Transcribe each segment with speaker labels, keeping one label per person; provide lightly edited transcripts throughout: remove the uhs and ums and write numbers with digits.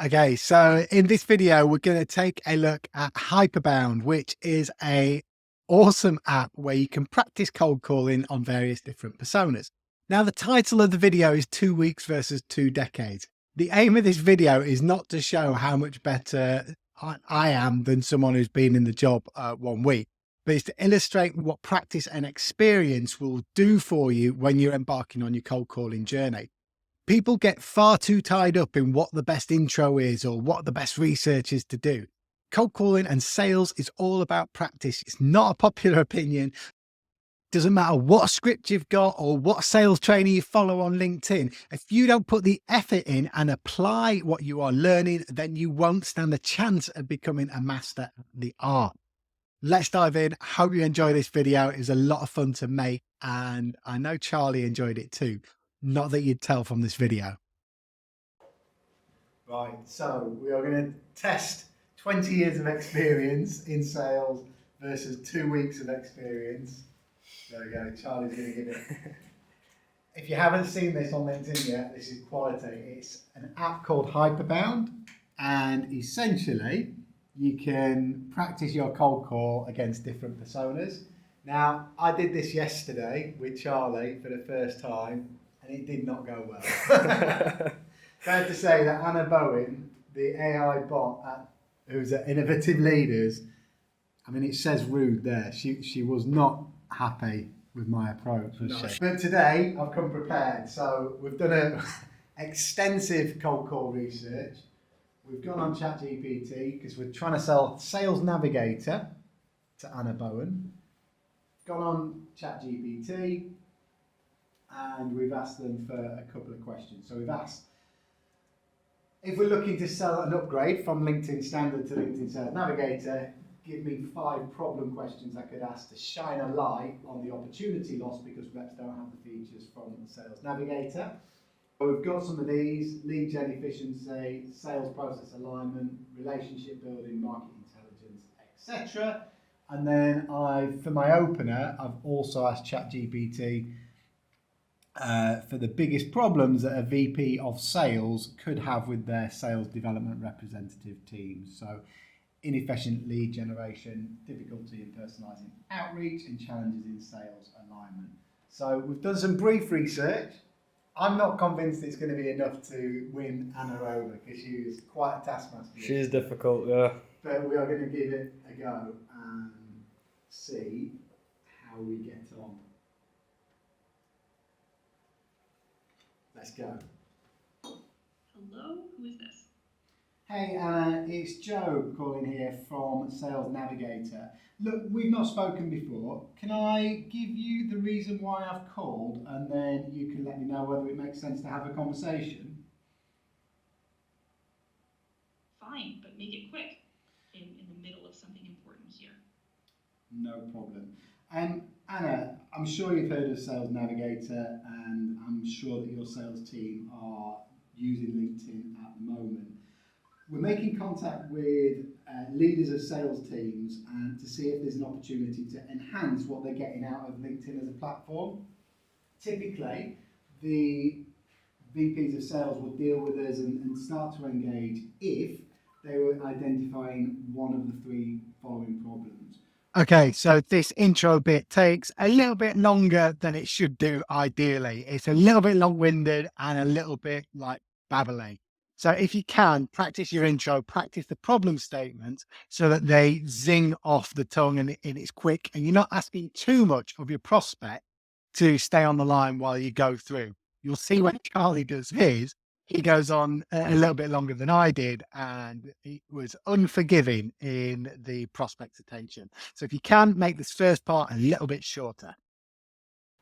Speaker 1: Okay, so in this video, we're going to take a look at Hyperbound, which is a awesome app where you can practice cold calling on various different personas. Now, the title of the video is 2 weeks versus 2 decades. The aim of this video is not to show how much better I am than someone who's been in the job 1 week, but it's to illustrate what practice and experience will do for you when you're embarking on your cold calling journey. People get far too tied up in what the best intro is or what the best research is to do. Cold calling and sales is all about practice. It's not a popular opinion. Doesn't matter what script you've got or what sales trainer you follow on LinkedIn. If you don't put the effort in and apply what you are learning, then you won't stand a chance of becoming a master at the art. Let's dive in. Hope you enjoy this video. It was a lot of fun to make, and I know Charlie enjoyed it too. Not that you'd tell from this video. Right, so we are going to test 20 years of experience in sales versus 2 weeks of experience. There we go, Charlie's going to give it. If you haven't seen this on LinkedIn yet, this is quality. It's an app called Hyperbound, and essentially you can practice your cold call against different personas. Now, I did this yesterday with Charlie for the first time, and it did not go well. Fair to say that Anna Bowen, the AI bot who's at Innovative Leaders, I mean, it says rude there. She was not happy with my approach, was she? But today I've come prepared. So we've done an extensive cold call research. We've gone on ChatGPT because we're trying to sell Sales Navigator to Anna Bowen. Gone on ChatGPT and we've asked them for a couple of questions. So we've asked, if we're looking to sell an upgrade from LinkedIn Standard to LinkedIn Sales Navigator, give me 5 problem questions I could ask to shine a light on the opportunity loss because reps don't have the features from Sales Navigator. We've got some of these: lead gen efficiency, sales process alignment, relationship building, market intelligence, etc. And then for my opener, I've also asked ChatGPT for the biggest problems that a VP of sales could have with their sales development representative teams. So inefficient lead generation, difficulty in personalizing outreach, and challenges in sales alignment. So we've done some brief research. I'm not convinced it's going to be enough to win Anna over because she is quite a taskmaster.
Speaker 2: She's difficult, yeah.
Speaker 1: But we are going to give it a go and see how we get on. Let's go.
Speaker 3: Hello, who is this?
Speaker 1: Hey Anna, it's Joe calling here from Sales Navigator. Look, we've not spoken before. Can I give you the reason why I've called and then you can let me know whether it makes sense to have a conversation?
Speaker 3: Fine, but make it quick. In the middle of something important here.
Speaker 1: No problem. Anna, I'm sure you've heard of Sales Navigator and I'm sure that your sales team are using LinkedIn at the moment. We're making contact with leaders of sales teams and to see if there's an opportunity to enhance what they're getting out of LinkedIn as a platform. Typically, the VPs of sales will deal with us and start to engage if they were identifying one of the 3 following problems. Okay, so this intro bit takes a little bit longer than it should do ideally. It's a little bit long-winded and a little bit like babbling. So if you can, practice your intro, practice the problem statements so that they zing off the tongue and it's quick and you're not asking too much of your prospect to stay on the line while you go through. You'll see when Charlie does his, he goes on a little bit longer than I did and he was unforgiving in the prospect's attention. So if you can, make this first part a little bit shorter.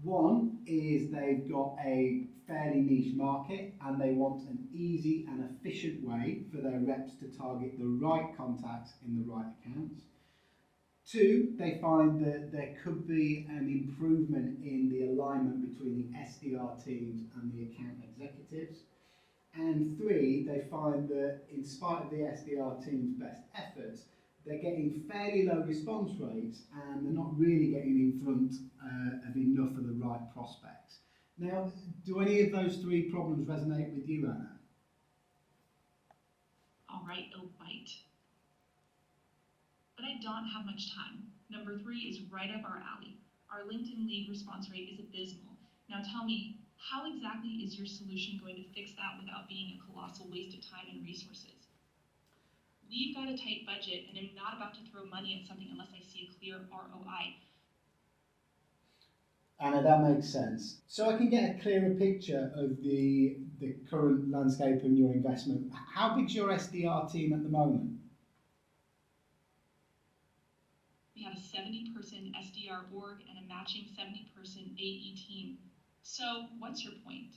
Speaker 1: One is they've got a fairly niche market and they want an easy and efficient way for their reps to target the right contacts in the right accounts. 2, they find that there could be an improvement in the alignment between the SDR teams and the account executives. And 3, they find that in spite of the SDR team's best efforts, they're getting fairly low response rates and they're not really getting in front of enough of the right prospects. Now, do any of those 3 problems resonate with you, Anna?
Speaker 3: right, it'll bite. But I don't have much time. Number 3 is right up our alley. Our LinkedIn lead response rate is abysmal. Now tell me, how exactly is your solution going to fix that without being a colossal waste of time and resources? We've got a tight budget, and I'm not about to throw money at something unless I see a clear ROI.
Speaker 1: Anna, that makes sense. So I can get a clearer picture of the current landscape and your investment. How big's your SDR team at the moment?
Speaker 3: We have a 70-person SDR org and a matching 70-person AE team. So what's your point?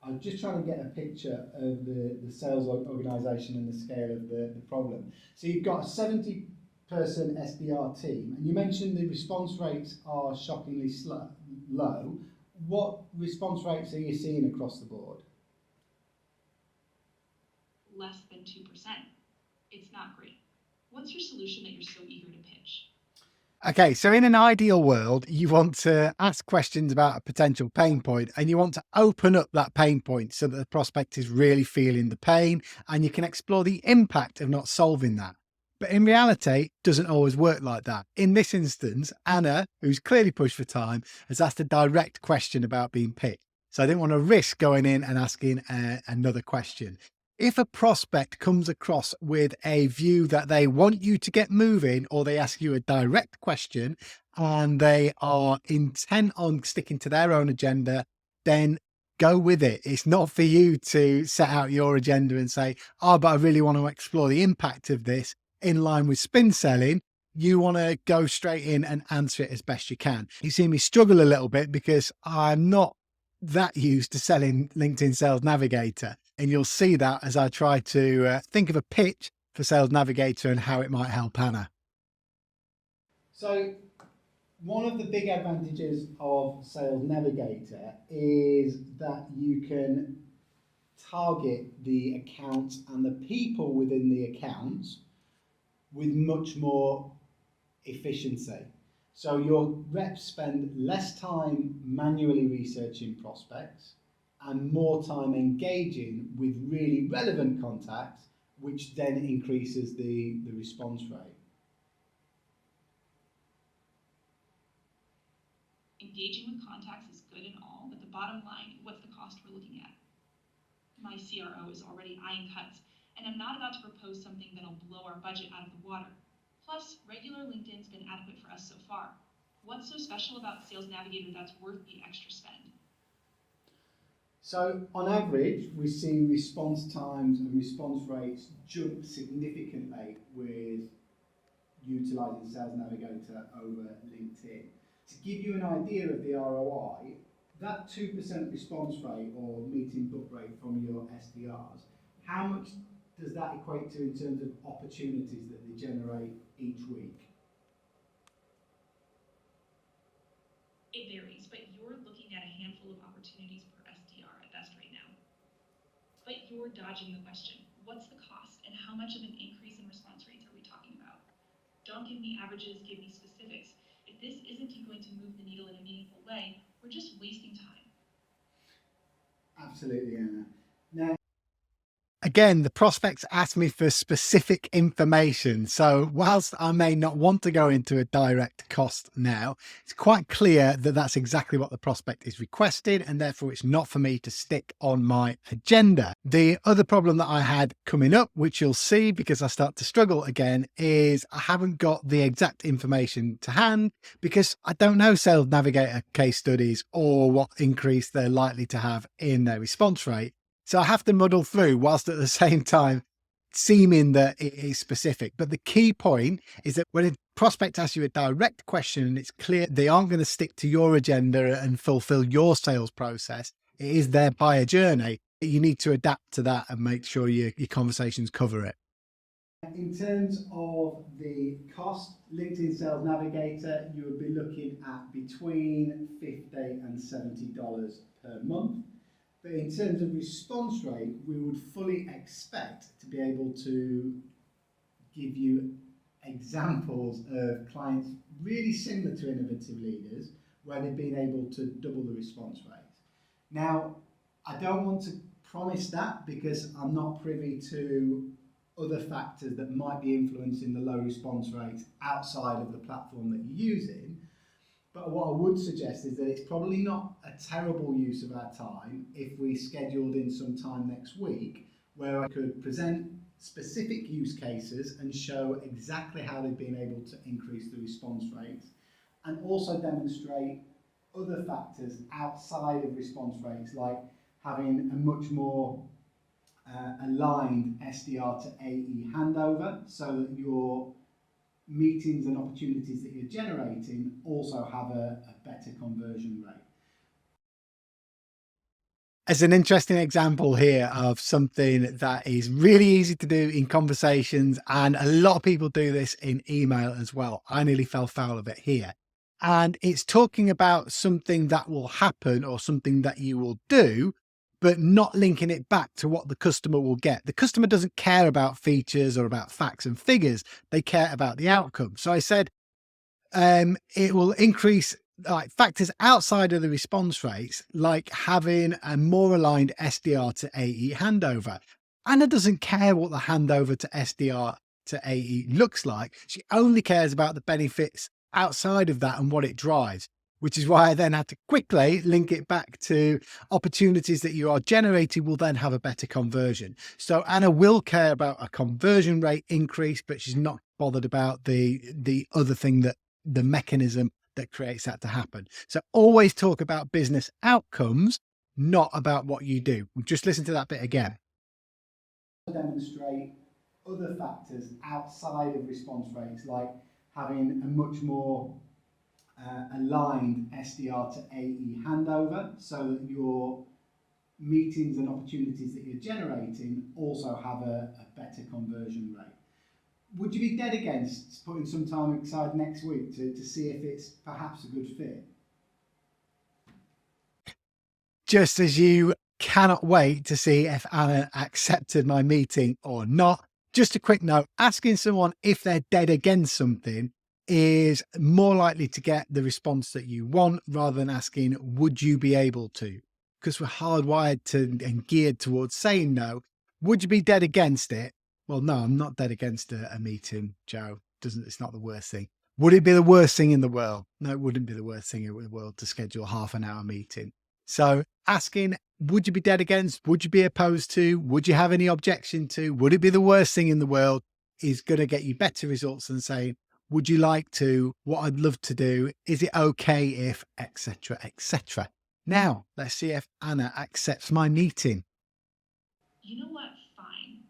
Speaker 1: I'm just trying to get a picture of the sales organisation and the scale of the problem. So you've got a 70-person SDR team, and you mentioned the response rates are shockingly low. What response rates are you seeing across the board?
Speaker 3: Less than 2%. It's not great. What's your solution that you're so eager to pitch?
Speaker 2: Okay, so in an ideal world, you want to ask questions about a potential pain point and you want to open up that pain point so that the prospect is really feeling the pain and you can explore the impact of not solving that. But in reality, it doesn't always work like that. In this instance, Anna, who's clearly pushed for time, has asked a direct question about being picked. So I didn't want to risk going in and asking another question. If a prospect comes across with a view that they want you to get moving, or they ask you a direct question and they are intent on sticking to their own agenda, then go with it. It's not for you to set out your agenda and say, oh, but I really want to explore the impact of this in line with spin selling. You want to go straight in and answer it as best you can. You see me struggle a little bit because I'm not that used to selling LinkedIn Sales Navigator. And you'll see that as I try to think of a pitch for Sales Navigator and how it might help Anna.
Speaker 1: So one of the big advantages of Sales Navigator is that you can target the accounts and the people within the accounts with much more efficiency. So your reps spend less time manually researching prospects and more time engaging with really relevant contacts, which then increases the response rate.
Speaker 3: Engaging with contacts is good and all, but the bottom line, what's the cost we're looking at? My CRO is already eyeing cuts, and I'm not about to propose something that'll blow our budget out of the water. Plus, regular LinkedIn's been adequate for us so far. What's so special about Sales Navigator that's worth the extra spend?
Speaker 1: So on average, we see response times and response rates jump significantly with utilising Sales Navigator over LinkedIn. To give you an idea of the ROI, that 2% response rate or meeting book rate from your SDRs, how much does that equate to in terms of opportunities that they generate each week?
Speaker 3: It varies, but you're looking at a handful of opportunities per SDR at best right now. But you're dodging the question. What's the cost and how much of an increase in response rates are we talking about? Don't give me averages, give me specifics. If this isn't going to move the needle in a meaningful way, we're just wasting time.
Speaker 1: Absolutely, Anna. Now,
Speaker 2: Again, the prospects ask me for specific information. So whilst I may not want to go into a direct cost now, it's quite clear that that's exactly what the prospect is requested, and therefore it's not for me to stick on my agenda. The other problem that I had coming up, which you'll see because I start to struggle again, is I haven't got the exact information to hand because I don't know Sales Navigator case studies or what increase they're likely to have in their response rate. So I have to muddle through whilst at the same time seeming that it is specific. But the key point is that when a prospect asks you a direct question and it's clear they aren't going to stick to your agenda and fulfill your sales process, it is their buyer journey. You need to adapt to that and make sure your conversations cover it.
Speaker 1: in terms of the cost, LinkedIn Sales Navigator, you would be looking at between $50 and $70 per month. But in terms of response rate, we would fully expect to be able to give you examples of clients really similar to Innovative Leaders where they've been able to double the response rate. Now, I don't want to promise that because I'm not privy to other factors that might be influencing the low response rates outside of the platform that you're using. But what I would suggest is that it's probably not a terrible use of our time if we scheduled in some time next week where I could present specific use cases and show exactly how they've been able to increase the response rates, and also demonstrate other factors outside of response rates, like having a much more aligned SDR to AE handover, so that your meetings and opportunities that you're generating also have a better conversion rate.
Speaker 2: As an interesting example here of something that is really easy to do in conversations, and a lot of people do this in email as well. I nearly fell foul of it here. And it's talking about something that will happen or something that you will do, but not linking it back to what the customer will get. The customer doesn't care about features or about facts and figures. They care about the outcome. So I said, it will increase like factors outside of the response rates, like having a more aligned SDR to AE handover. Anna doesn't care what the handover to SDR to AE looks like. She only cares about the benefits outside of that and what it drives, which is why I then had to quickly link it back to opportunities that you are generating will then have a better conversion. So Anna will care about a conversion rate increase, but she's not bothered about the other thing, that the mechanism that creates that to happen. So always talk about business outcomes, not about what you do. Just listen to that bit again.
Speaker 1: Demonstrate other factors outside of response rates, like having a much more aligned SDR to AE handover, so that your meetings and opportunities that you're generating also have a better conversion rate. Would you be dead against putting some time aside next week to see if it's perhaps a good fit?
Speaker 2: Just as you cannot wait to see if Anna accepted my meeting or not, just a quick note, asking someone if they're dead against something is more likely to get the response that you want, rather than asking, would you be able to? Because we're hardwired to and geared towards saying no. Would you be dead against it? Well, no, I'm not dead against a meeting, Joe. It's not the worst thing. Would it be the worst thing in the world? No, it wouldn't be the worst thing in the world to schedule a half an hour meeting. So asking, would you be dead against? Would you be opposed to? Would you have any objection to? Would it be the worst thing in the world? Is going to get you better results than saying, would you like to? What I'd love to do. Is it okay if, etc., etc. Now, let's see if Anna accepts my meeting.
Speaker 3: You know what? Fine.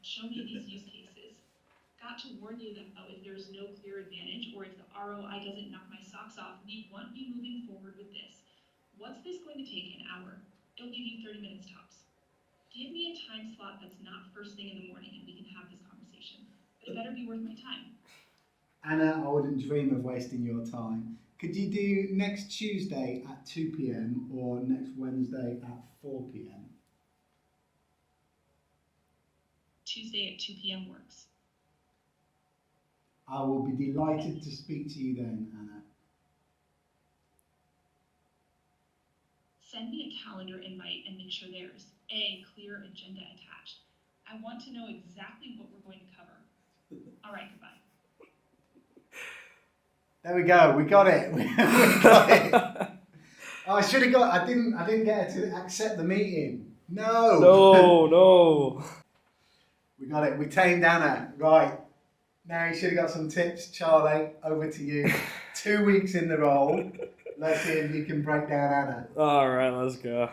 Speaker 3: Show me these use cases. Got to warn you though, if there's no clear advantage or if the ROI doesn't knock my socks off, we won't be moving forward with this. What's this going to take? An hour? It'll give you 30 minutes tops. Give me a time slot that's not first thing in the morning and we can have this conversation. But it better be worth my time.
Speaker 1: Anna, I wouldn't dream of wasting your time. Could you do next Tuesday at 2 p.m. or next Wednesday at 4 p.m?
Speaker 3: Tuesday at 2 p.m. works.
Speaker 1: I will be delighted to speak to you then, Anna.
Speaker 3: Send me a calendar invite and make sure there's a clear agenda attached. I want to know exactly what we're going to cover. All right, goodbye.
Speaker 1: There we go. We got it. We got it. Oh, I should have got. I didn't get her to accept the meeting. No.
Speaker 4: No.
Speaker 1: We got it. We tamed Anna. Right. Now you should have got some tips, Charlie. Over to you. 2 weeks in the role. Let's see if you can break down Anna.
Speaker 4: All right, let's go.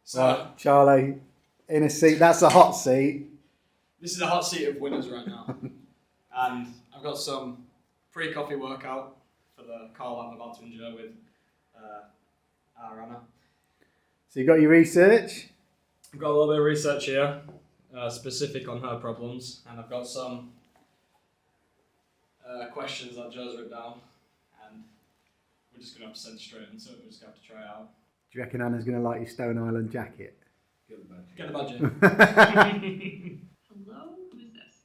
Speaker 5: So,
Speaker 1: Right, Charlie, in a seat. That's a hot seat.
Speaker 5: this is a hot seat of winners right now. And I've got some pre-coffee workout for the call I'm about to enjoy with our Anna.
Speaker 1: So you got your research.
Speaker 5: I've got a little bit of research here, specific on her problems, and I've got some questions that Joe's written down, and we're just going to have to send straight into it. We're just going to have to try it out.
Speaker 1: Do you reckon Anna's going to like your Stone Island jacket?
Speaker 5: Get the badge in.
Speaker 3: Hello? Who is this?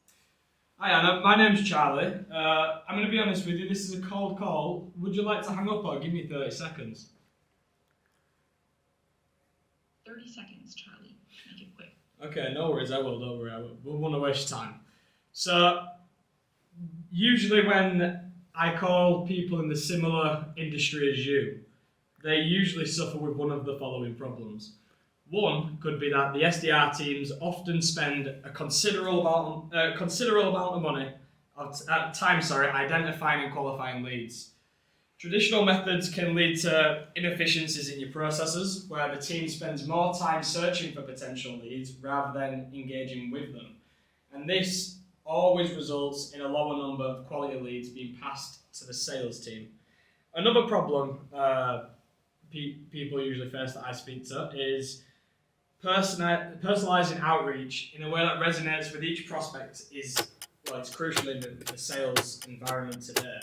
Speaker 5: Hi Anna, my name's Charlie. I'm going to be honest with you, this is a cold call. Would you like to hang up or give me 30 seconds?
Speaker 3: 30 seconds, Charlie. Make it quick.
Speaker 5: Okay, no worries. I will. Don't worry. I won't want to waste your time. So, usually when I call people in the similar industry as you, they usually suffer with one of the following problems. One could be that the SDR teams often spend a considerable amount of money at time, identifying and qualifying leads. Traditional methods can lead to inefficiencies in your processes, where the team spends more time searching for potential leads rather than engaging with them. And this always results in a lower number of quality leads being passed to the sales team. Another problem people usually face that I speak to is personalizing outreach in a way that resonates with each prospect it's crucial in the sales environment today.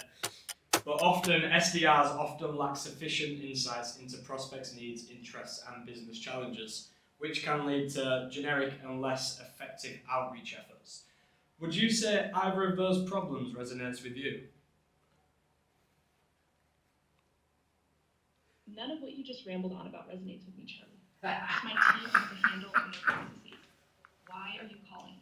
Speaker 5: But often, SDRs lack sufficient insights into prospects' needs, interests, and business challenges, which can lead to generic and less effective outreach efforts. Would you say either of those problems resonates with you?
Speaker 3: None of what you just rambled on about resonates with me, Charlie. My team has to handle in their processes. Why are you calling?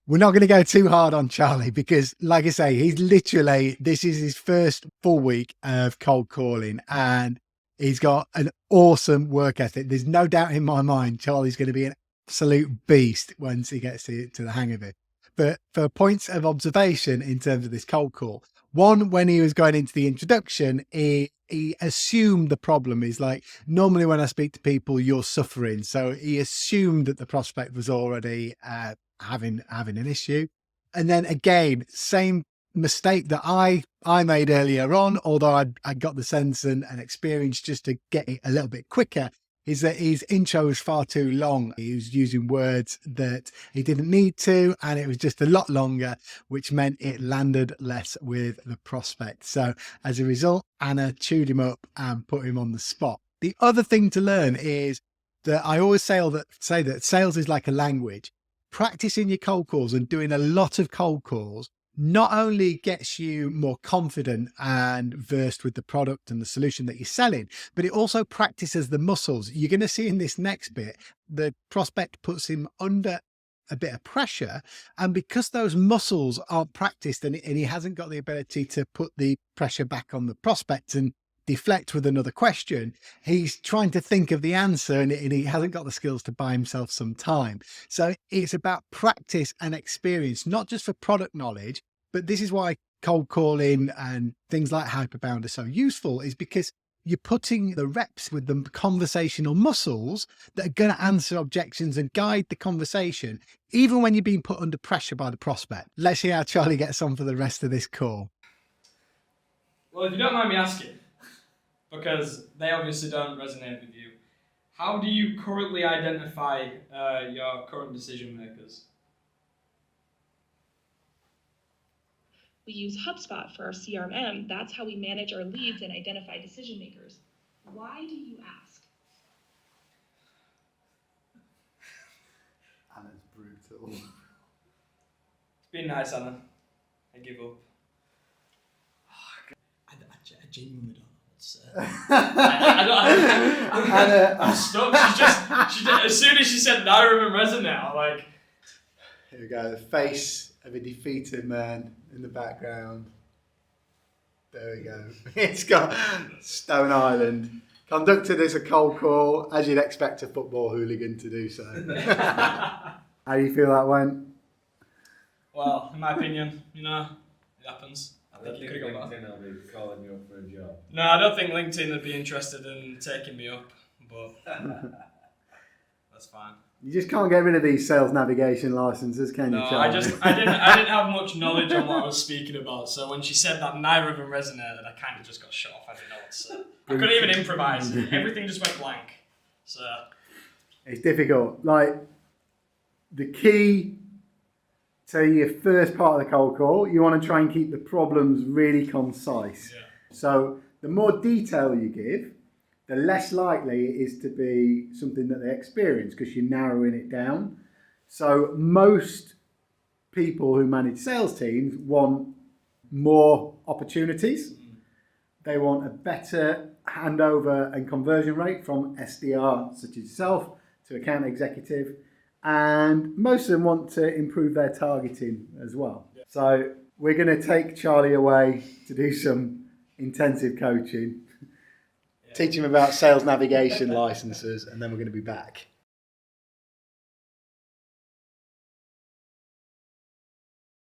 Speaker 2: We're not going to go too hard on Charlie because, like I say, this is his first full week of cold calling and he's got an awesome work ethic. There's no doubt in my mind Charlie's going to be an absolute beast once he gets to the hang of it. But for points of observation in terms of this cold call, one, when he was going into the introduction, he assumed the problem is like, normally when I speak to people, you're suffering. So he assumed that the prospect was already having an issue. And then again, same mistake that I made earlier on, although I got the sense and experience just to get it a little bit quicker, is that his intro was far too long. He was using words that he didn't need to, and it was just a lot longer, which meant it landed less with the prospect. So as a result, Anna chewed him up and put him on the spot. The other thing to learn is that I always say that sales is like a language. Practicing your cold calls and doing a lot of cold calls not only gets you more confident and versed with the product and the solution that you're selling, but it also practices the muscles. You're going to see in this next bit, the prospect puts him under a bit of pressure. And because those muscles aren't practiced and he hasn't got the ability to put the pressure back on the prospect and deflect with another question, he's trying to think of the answer and he hasn't got the skills to buy himself some time. So it's about practice and experience, not just for product knowledge, but this is why cold calling and things like Hyperbound are so useful, is because you're putting the reps with the conversational muscles that are going to answer objections and guide the conversation, even when you're being put under pressure by the prospect. Let's see how Charlie gets on for the rest of this call.
Speaker 5: Well, if you don't mind me asking, because they obviously don't resonate with you, how do you currently identify your current decision makers?
Speaker 3: We use HubSpot for our CRM. That's how we manage our leads and identify decision makers. Why do you ask?
Speaker 1: Anna's brutal.
Speaker 5: It's been nice, Anna. I give up. I genuinely don't know what to say. I'm stuck. As soon as she said Naira and Resonate, I'm like...
Speaker 1: Here we go, the face of a defeated man in the background. There we go. It's got Stone Island. Conducted as a cold call, as you'd expect a football hooligan to do so. How do you feel that went?
Speaker 5: Well, in my opinion, it happens.
Speaker 6: I don't think LinkedIn will be calling you up for a job.
Speaker 5: No, I don't think LinkedIn would be interested in taking me up, but that's fine.
Speaker 1: You just can't get rid of these sales navigation licenses, can you,
Speaker 5: No,
Speaker 1: Charlie?
Speaker 5: I didn't have much knowledge on what I was speaking about. So when she said that Naira and resonated, I kind of just got shut off. I didn't know what to say. I couldn't even improvise. Everything just went blank. So
Speaker 1: it's difficult. Like, the key to your first part of the cold call, you want to try and keep the problems really concise.
Speaker 5: yeah.
Speaker 1: So the more detail you give, the less likely it is to be something that they experience because you're narrowing it down. So most people who manage sales teams want more opportunities. They want a better handover and conversion rate from SDR, such as yourself, to account executive. And most of them want to improve their targeting as well.
Speaker 5: Yeah.
Speaker 1: So we're going to take Charlie away to do some intensive coaching, teach him about sales navigation licenses, and then we're going to be back.